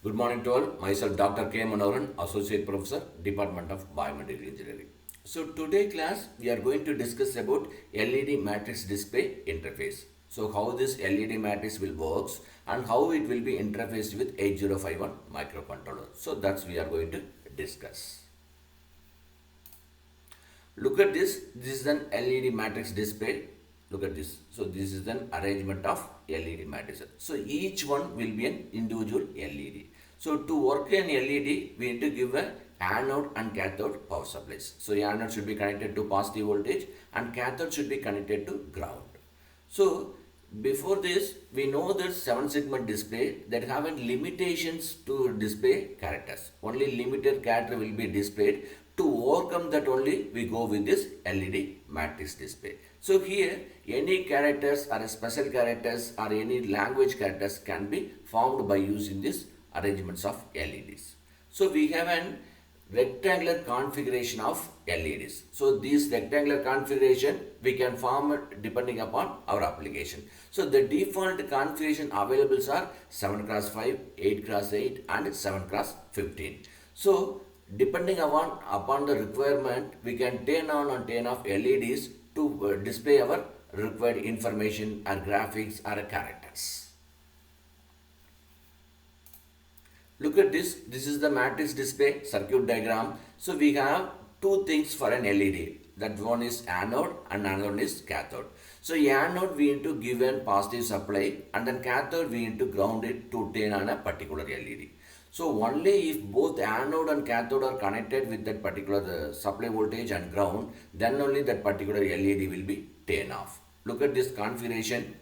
Good morning to all. Myself Dr. K. Manoran, Associate Professor, Department of Biomedical Engineering. So today class we are going to discuss about LED matrix display interface. So how this LED matrix will works and how it will be interfaced with 8051 microcontroller. So that's we are going to discuss. Look at this. This is an LED matrix display. Look at this. So this is an arrangement of LED matrices. So each one will be an individual LED. So to work an LED, we need to give a anode and cathode power supplies. So anode should be connected to positive voltage and cathode should be connected to ground. So before this, we know that 7-segment display that have limitations to display characters. Only limited character will be displayed. To overcome that only we go with this LED matrix display. So here any characters or special characters or any language characters can be formed by using this arrangements of LEDs. So we have an rectangular configuration of LEDs. So this rectangular configuration we can form depending upon our application. So the default configuration available are 7x5, 8x8 and 7x15. So depending upon the requirement, we can turn on and turn off LEDs to display our required information or graphics or characters. Look at this. This is the matrix display circuit diagram. So we have two things for an LED. That one is anode and another one is cathode. So anode we need to give a positive supply and then cathode we need to ground it to turn on a particular LED. So only if both anode and cathode are connected with that particular supply voltage and ground, then only that particular LED will be turned off. Look at this configuration.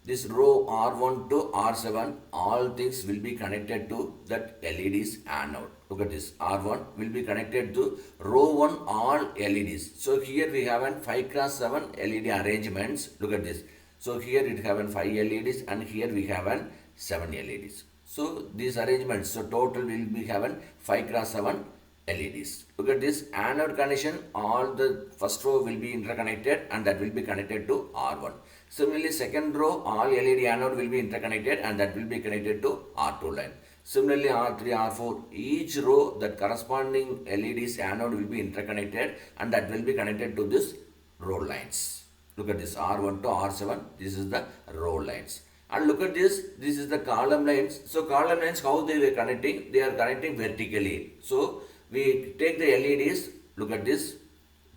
This row R1 to R7, all things will be connected to that LED's anode. Look at this, R1 will be connected to row 1 all LEDs. So here we have an 5x7 LED arrangements. Look at this. So here it have an 5 LEDs and here we have an 7 LEDs. So these arrangements, so total will be having 5x7 LEDs. Look at this anode connection, all the first row will be interconnected and that will be connected to R1. Similarly, second row, all LED anode will be interconnected and that will be connected to R2 line. Similarly, R3, R4, each row that corresponding LEDs anode will be interconnected and that will be connected to this row lines. Look at this R1 to R7, this is the row lines. And look at this, this is the column lines. So column lines, how they were connecting? They are connecting vertically. So we take the LEDs, look at this,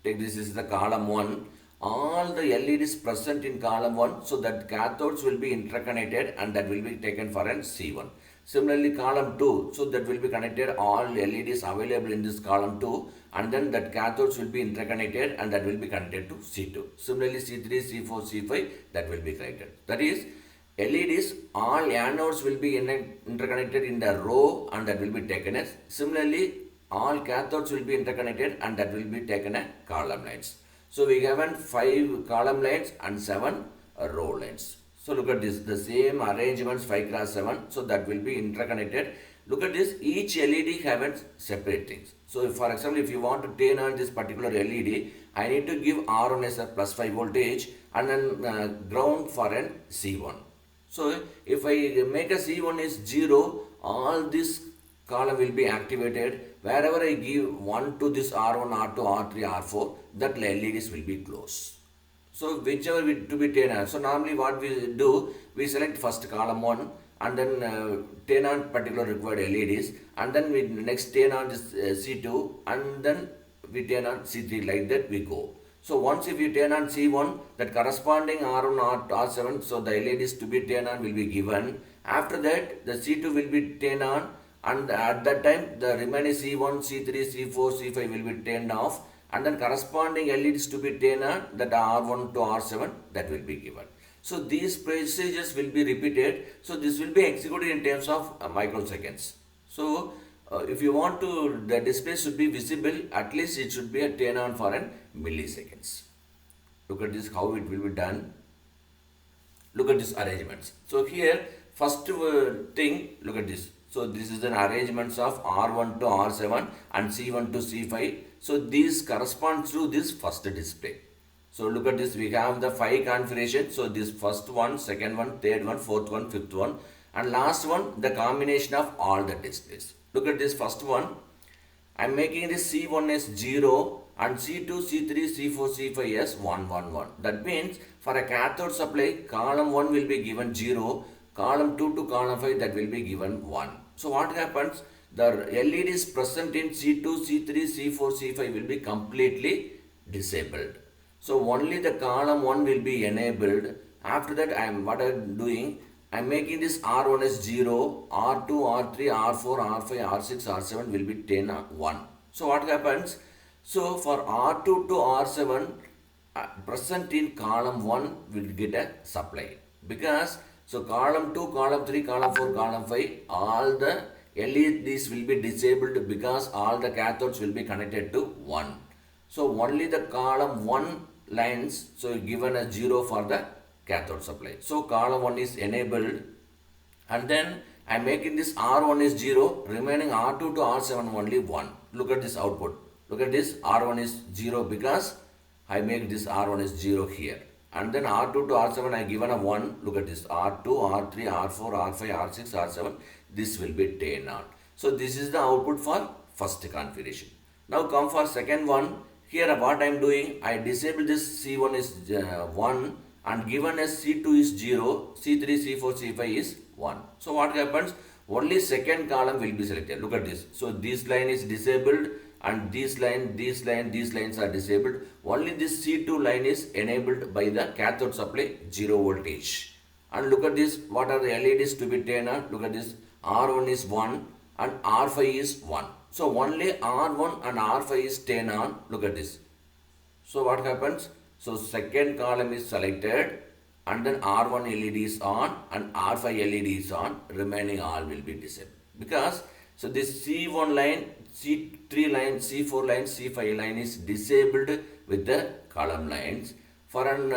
take this is the column 1. All the LEDs present in column 1, so that cathodes will be interconnected and that will be taken for an C1. Similarly column 2, so that will be connected all LEDs available in this column 2 and then that cathodes will be interconnected and that will be connected to C2. Similarly C3, C4, C5 that will be connected. That is LEDs, all anodes will be interconnected in the row and that will be taken as. Similarly, all cathodes will be interconnected and that will be taken as column lines. So we have 5 column lines and 7 row lines. So look at this, the same arrangements 5x7, so that will be interconnected. Look at this, each LED have separate things. So for example, if you want to turn on this particular LED, I need to give R1 as a plus 5 voltage and then ground for an C1. So if I make a C1 is 0, all this column will be activated. Wherever I give 1 to this R1, R2, R3, R4, that LEDs will be closed. So whichever to be turned on. So normally what we do, we select first column 1 and then turn on particular required LEDs and then we next turn on this C2 and then we turn on C3, like that we go. So once if you turn on C1, that corresponding R1 or R7, so the LEDs to be turned on will be given. After that, the C2 will be turned on and at that time, the remaining C1, C3, C4, C5 will be turned off and then corresponding LEDs to be turned on, that R1 to R7, that will be given. So these procedures will be repeated. So this will be executed in terms of microseconds. So if you want to, the display should be visible, at least it should be a turn on for an milliseconds. Look at this, how it will be done. Look at these arrangements. So here, first thing, look at this. So this is an arrangements of R1 to R7 and C1 to C5. So these corresponds to this first display. So look at this, we have the 5 configuration. So this first one, second one, third one, fourth one, fifth one. And last one, the combination of all the displays. Look at this first one. I'm making this C1 as 0 and C2, C3, C4, C5 as 1, 1, 1. That means for a cathode supply, column 1 will be given 0, column 2 to column 5 that will be given 1. So what happens? The LEDs present in C2, C3, C4, C5 will be completely disabled. So only the column 1 will be enabled. After that, what I'm doing, I'm making this R1 as 0, R2, R3, R4, R5, R6, R7 will be 10, 1. So what happens? So for R2 to R7, present in column 1 will get a supply. Because, so column 2, column 3, column 4, column 5, all the LEDs will be disabled because all the cathodes will be connected to 1. So only the column 1 lines, so given a 0 for the cathode supply. So column 1 is enabled, and then I am making this R1 is 0, remaining R2 to R7 only 1. Look at this output. Look at this, R1 is 0 because I make this R1 is 0 here. And then R2 to R7 I given a 1. Look at this, R2, R3, R4, R5, R6, R7. This will be 10 on. So this is the output for first configuration. Now come for second one. Here what I am doing, I disable this C1 is 1 and given as C2 is 0, C3, C4, C5 is 1. So what happens? Only second column will be selected. Look at this. So this line is disabled and this line, these lines are disabled. Only this C2 line is enabled by the cathode supply 0 voltage. And look at this, what are the LEDs to be turned on? Look at this, R1 is 1 and R5 is 1. So only R1 and R5 is turned on. Look at this. So what happens? So second column is selected and then R1 LED is on and R5 LED is on. Remaining all will be disabled. Because, so this C1 line, C3 line, C4 line, C5 line is disabled with the column lines. For an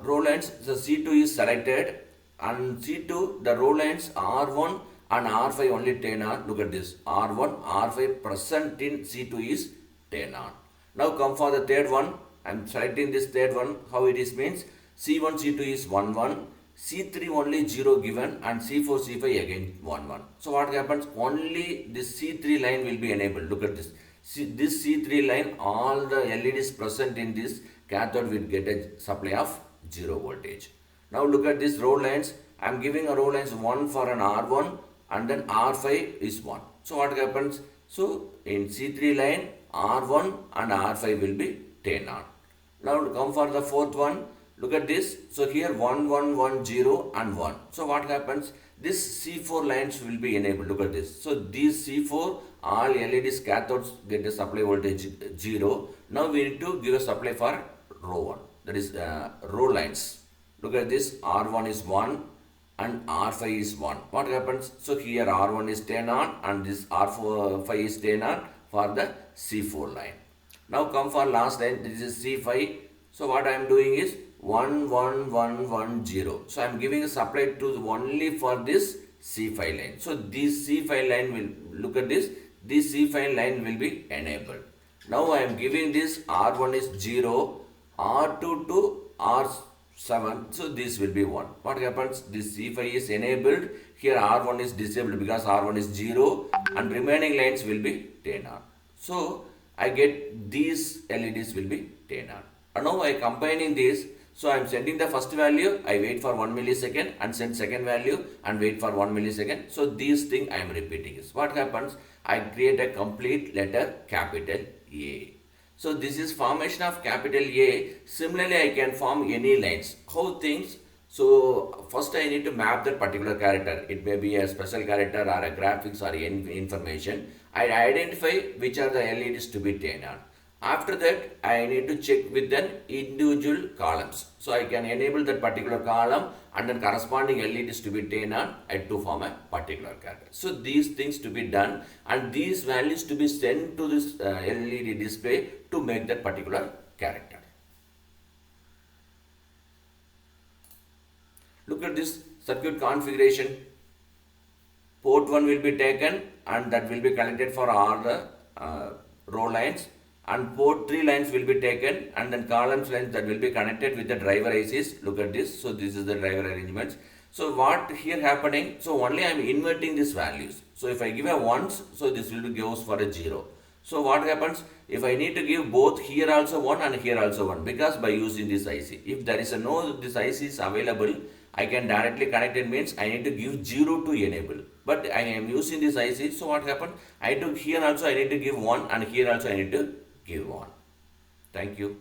row lines, the C2 is selected and C2, the row lines R1 and R5 only 10 on. Look at this, R1, R5 present in C2 is 10 on. Now come for the third one. I am selecting this third one. How it is means, C1, C2 is 1, 1. C3 only 0 given and C4, C5 again 1, 1. So what happens? Only this C3 line will be enabled. Look at this. See, this C3 line, all the LEDs present in this cathode will get a supply of 0 voltage. Now look at this row lines. I am giving a row lines 1 for an R1 and then R5 is 1. So what happens? So in C3 line, R1 and R5 will be 10 on. Now to come for the fourth one. Look at this. So here 1, 1, 1, 0 and 1. So what happens? This C4 lines will be enabled. Look at this. So these C4, all LEDs cathodes get a supply voltage 0. Now we need to give a supply for row 1. That is row lines. Look at this. R1 is 1 and R5 is 1. What happens? So here R1 is 10 on and this R5 is 10 on for the C4 line. Now come for last line. This is C5. So what I am doing is 1, 1, 1, 1, 0. So I am giving a supply to only for this C5 line. So this C5 line will, look at this, this C5 line will be enabled. Now I am giving this R1 is 0, R2 to R7. So this will be 1. What happens? This C5 is enabled. Here R1 is disabled because R1 is 0 and remaining lines will be 10 on. So I get these LEDs will be 10 on. And now I am combining this. So I am sending the first value, I wait for 1 millisecond and send second value and wait for 1 millisecond. So these things I am repeating. What happens? I create a complete letter capital A. So this is formation of capital A. Similarly, I can form any lines. How things? So first I need to map that particular character. It may be a special character or a graphics or any information. I identify which are the LEDs to be turned on. After that, I need to check with the individual columns. So I can enable that particular column and then corresponding LEDs to be turned on and to form a particular character. So these things to be done and these values to be sent to this LED display to make that particular character. Look at this circuit configuration. Port 1 will be taken and that will be connected for all the row lines. And port 3 lines will be taken and then columns lines that will be connected with the driver ICs. Look at this. So this is the driver arrangements. So what here happening? So only I am inverting these values. So if I give a ones, so this will be goes for a 0. So what happens if I need to give both here also 1 and here also 1, because by using this IC, if there is a no this IC is available, I can directly connect it, means I need to give 0 to enable. But I am using this IC, so what happened? I took here also I need to give 1 and here also I need to give 1. Thank you.